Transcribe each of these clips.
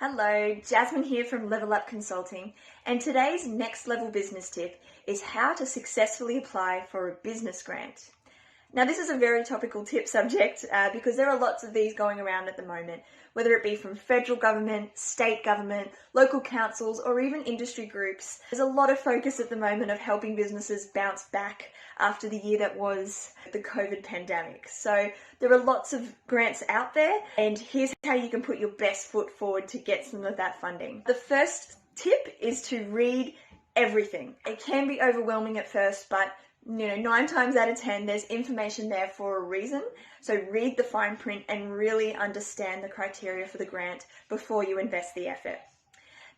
Hello, Jasmine here from Level Up Consulting, and today's next level business tip is how to successfully apply for a business grant. Now, this is a very topical tip subject because there are lots of these going around at the moment, whether it be from federal government, state government, local councils, or even industry groups. There's a lot of focus at the moment of helping businesses bounce back after the year that was the COVID pandemic. So there are lots of grants out there, and here's how you can put your best foot forward to get some of that funding. The first tip is to read everything. It can be overwhelming at first, but 9 times out of 10, there's information there for a reason. So read the fine print and really understand the criteria for the grant before you invest the effort.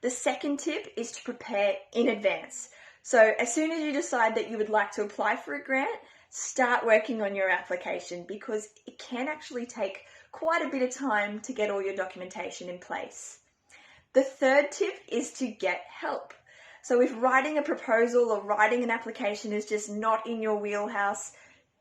The second tip is to prepare in advance. So as soon as you decide that you would like to apply for a grant, start working on your application because it can actually take quite a bit of time to get all your documentation in place. The third tip is to get help. So if writing a proposal or writing an application is just not in your wheelhouse,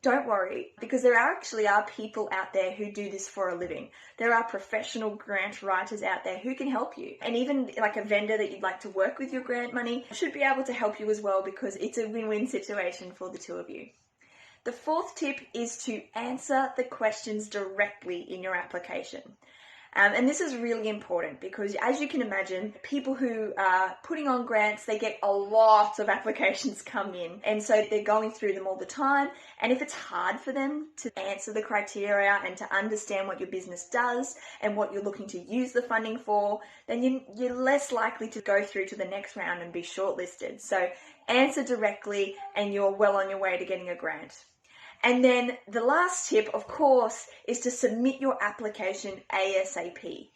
don't worry, because there actually are people out there who do this for a living. There are professional grant writers out there who can help you. And even like a vendor that you'd like to work with your grant money should be able to help you as well because it's a win-win situation for the two of you. The fourth tip is to answer the questions directly in your application. And this is really important because, as you can imagine, people who are putting on grants, they get a lot of applications come in. And so they're going through them all the time. And if it's hard for them to answer the criteria and to understand what your business does and what you're looking to use the funding for, then you're less likely to go through to the next round and be shortlisted. So answer directly and you're well on your way to getting a grant. And then the last tip, of course, is to submit your application ASAP.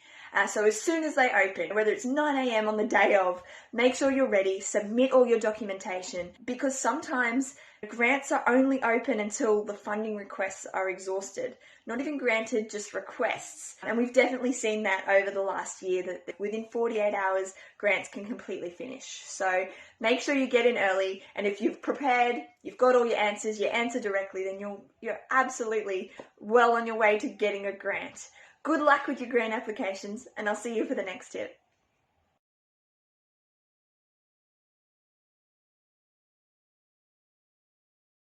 So as soon as they open, whether it's 9 a.m. on the day of, make sure you're ready, submit all your documentation, because sometimes grants are only open until the funding requests are exhausted. Not even granted, just requests. And we've definitely seen that over the last year, that within 48 hours, grants can completely finish. So make sure you get in early, and if you've prepared, you've got all your answers, you answer directly, then you're absolutely well on your way to getting a grant. Good luck with your grant applications, and I'll see you for the next tip.